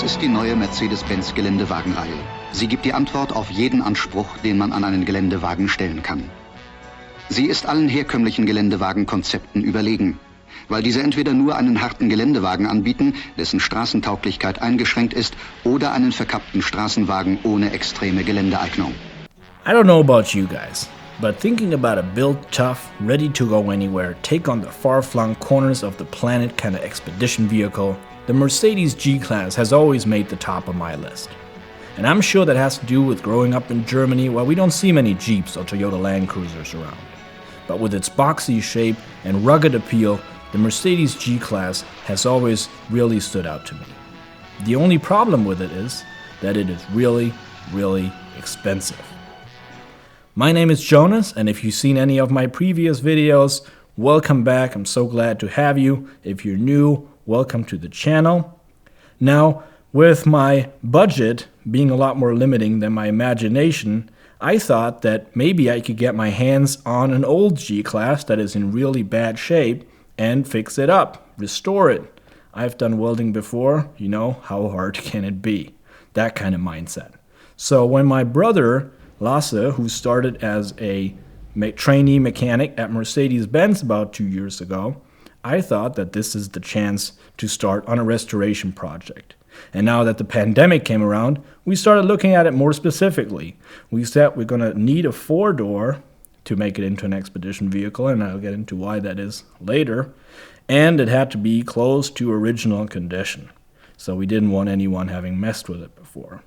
ist die neue Mercedes-Benz Geländewagenreihe. Sie gibt die Antwort auf jeden Anspruch, den man an einen Geländewagen stellen kann. Sie ist allen herkömmlichen Geländewagenkonzepten überlegen, weil diese entweder nur einen harten Geländewagen anbieten, dessen Straßentauglichkeit eingeschränkt ist, oder einen verkappten Straßenwagen ohne extreme Geländeeignung. I don't know about you guys, but thinking about a built, tough, ready to go anywhere, take on the far-flung corners of the planet kind of expedition vehicle, the Mercedes G-Class has always made the top of my list. And I'm sure that has to do with growing up in Germany where we don't see many Jeeps or Toyota Land Cruisers around. But with its boxy shape and rugged appeal, the Mercedes G-Class has always really stood out to me. The only problem with it is that it is really, really expensive. My name is Jonas, and if you've seen any of my previous videos, welcome back. I'm so glad to have you. If you're new, welcome to the channel. Now, with my budget being a lot more limiting than my imagination, I thought that maybe I could get my hands on an old G-Class that is in really bad shape and fix it up, restore it. I've done welding before, you know, how hard can it be? That kind of mindset. So when my brother, Lasse, who started as a trainee mechanic at Mercedes-Benz about 2 years ago, I thought that this is the chance to start on a restoration project. And now that the pandemic came around, we started looking at it more specifically. We said we're going to need a 4-door to make it into an expedition vehicle, and I'll get into why that is later. And it had to be close to original condition. So we didn't want anyone having messed with it before.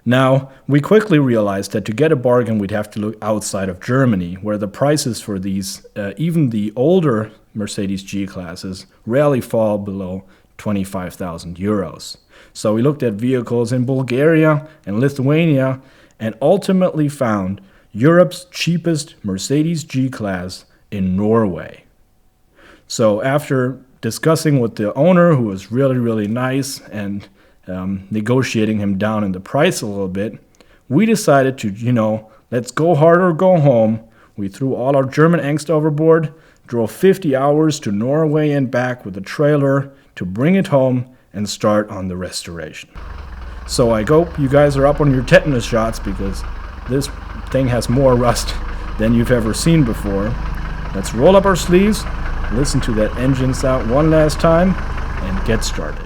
Now, we quickly realized that to get a bargain, we'd have to look outside of Germany, where the prices for these, even the older Mercedes G-Classes, rarely fall below 25,000 euros. So we looked at vehicles in Bulgaria and Lithuania and ultimately found Europe's cheapest Mercedes G-Class in Norway. So after discussing with the owner, who was really, really nice, and negotiating him down in the price a little bit, we decided to, let's go hard or go home. We threw all our German angst overboard, drove 50 hours to Norway and back with a trailer to bring it home and start on the restoration. So I hope you guys are up on your tetanus shots because this thing has more rust than you've ever seen before. Let's roll up our sleeves, listen to that engine sound one last time, and get started.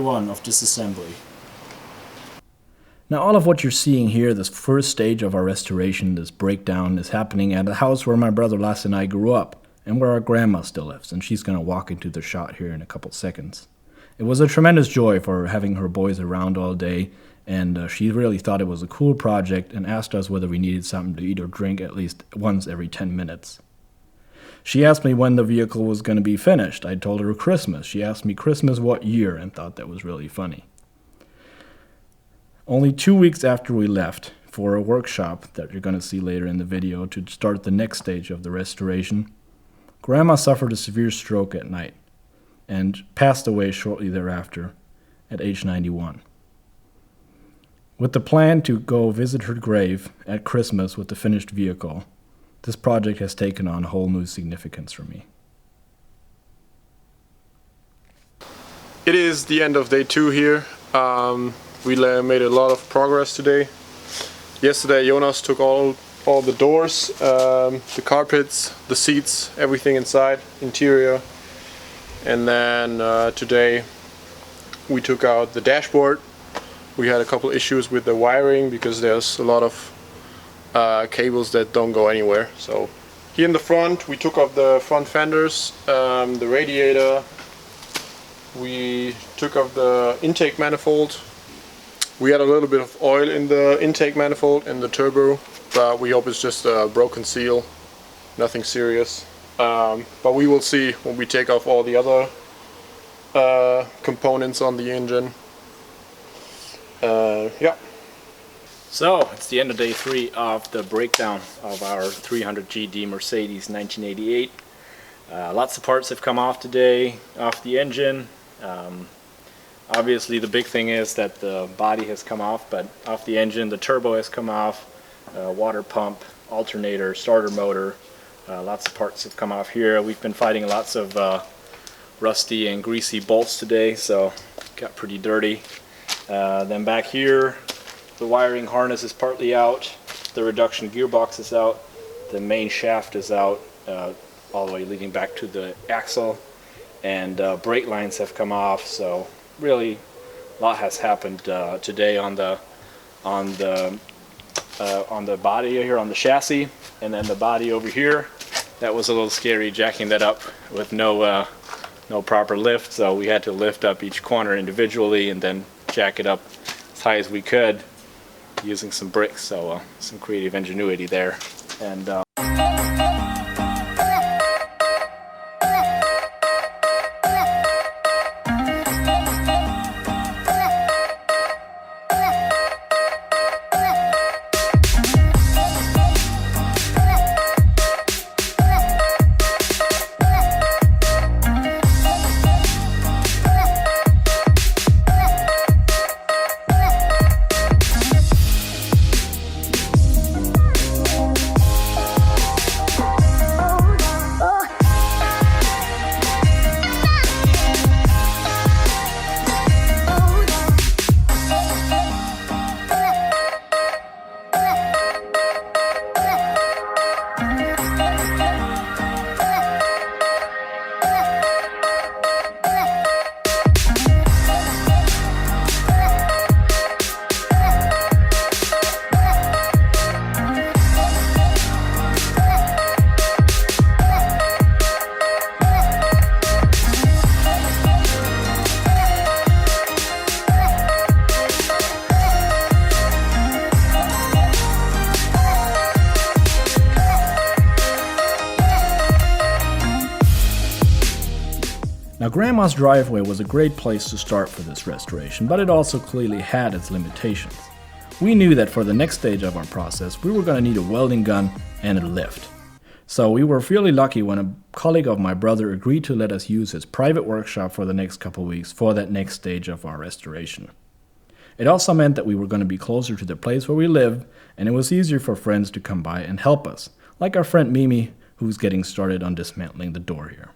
one of disassembly. Now all of what you're seeing here, this first stage of our restoration, this breakdown, is happening at a house where my brother Lasse and I grew up, and where our grandma still lives, and she's going to walk into the shot here in a couple seconds. It was a tremendous joy for having her boys around all day, and she really thought it was a cool project and asked us whether we needed something to eat or drink at least once every 10 minutes. She asked me when the vehicle was going to be finished. I told her Christmas. She asked me Christmas what year, and thought that was really funny. Only 2 weeks after we left for a workshop that you're going to see later in the video to start the next stage of the restoration, Grandma suffered a severe stroke at night and passed away shortly thereafter at age 91. With the plan to go visit her grave at Christmas with the finished vehicle, this project has taken on a whole new significance for me. It is the end of day 2 here. We made a lot of progress today. Yesterday Jonas took all the doors, the carpets, the seats, everything inside, interior. And then today we took out the dashboard. We had a couple issues with the wiring because there's a lot of cables that don't go anywhere. So here in the front we took off the front fenders, the radiator. We took off the intake manifold. We had a little bit of oil in the intake manifold and the turbo, but we hope it's just a broken seal, nothing serious. But we will see when we take off all the other components on the engine. Yeah. So, it's the end of day 3 of the breakdown of our 300 GD Mercedes 1988. Lots of parts have come off today, off the engine. Obviously the big thing is that the body has come off, but off the engine the turbo has come off, water pump, alternator, starter motor. Lots of parts have come off here. We've been fighting lots of rusty and greasy bolts today, so it got pretty dirty. Then back here the wiring harness is partly out, the reduction gearbox is out, the main shaft is out, all the way leading back to the axle, and brake lines have come off. So really a lot has happened today on the body here, on the chassis, and then the body over here. That was a little scary, jacking that up with no proper lift, so we had to lift up each corner individually and then jack it up as high as we could using some bricks. So some creative ingenuity there. And now, Grandma's driveway was a great place to start for this restoration, but it also clearly had its limitations. We knew that for the next stage of our process, we were going to need a welding gun and a lift. So we were fairly lucky when a colleague of my brother agreed to let us use his private workshop for the next couple weeks for that next stage of our restoration. It also meant that we were going to be closer to the place where we live, and it was easier for friends to come by and help us, like our friend Mimi, who's getting started on dismantling the door here.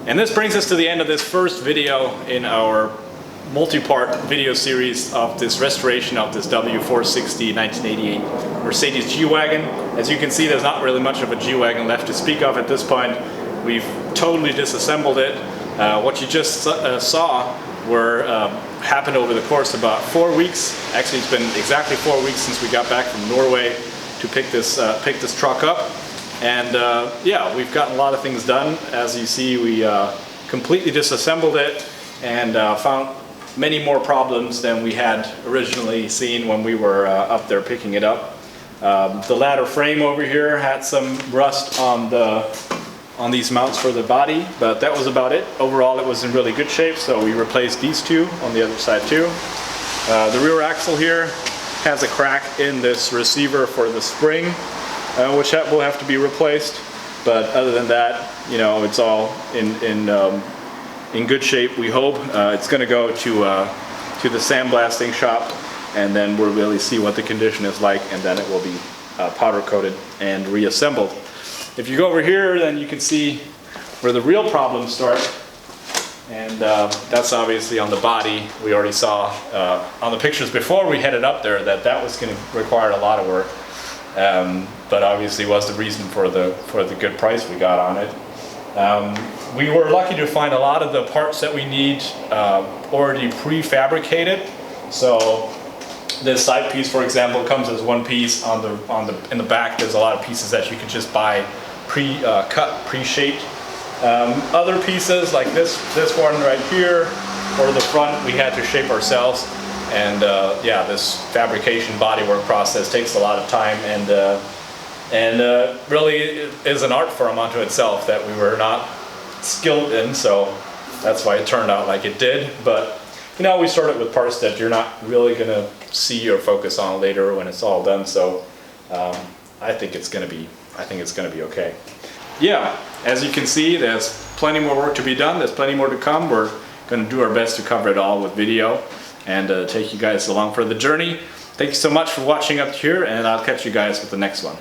And this brings us to the end of this first video in our multi-part video series of this restoration of this W460 1988 Mercedes G-Wagon. As you can see, there's not really much of a G-Wagon left to speak of at this point. We've totally disassembled it. What you just saw happened over the course of about 4 weeks. Actually, it's been exactly 4 weeks since we got back from Norway to pick this truck up. And yeah, we've gotten a lot of things done. As you see, we completely disassembled it and found many more problems than we had originally seen when we were up there picking it up. The ladder frame over here had some rust on these mounts for the body, but that was about it. Overall, it was in really good shape, so we replaced these two on the other side too. The rear axle here has a crack in this receiver for the spring, which will have to be replaced. But other than that, you know, it's all in good shape, we hope. It's going to go to the sandblasting shop, and then we'll really see what the condition is like, and then it will be powder coated and reassembled. If you go over here, then you can see where the real problems start, and that's obviously on the body. We already saw on the pictures before we headed up there that was going to require a lot of work, but obviously was the reason for the good price we got on it. We were lucky to find a lot of the parts that we need already prefabricated. So this side piece, for example, comes as one piece. In the back, there's a lot of pieces that you can just buy pre-cut, pre-shaped. Other pieces like this one right here, or the front, we had to shape ourselves. And yeah, this fabrication bodywork process takes a lot of time, and really is an art form unto itself that we were not skilled in, so that's why it turned out like it did. But you know, we started with parts that you're not really going to see or focus on later when it's all done, so I think it's going to be okay. Yeah, as you can see, there's plenty more work to be done. There's plenty more to come. We're going to do our best to cover it all with video and take you guys along for the journey. Thank you so much for watching up here, and I'll catch you guys with the next one.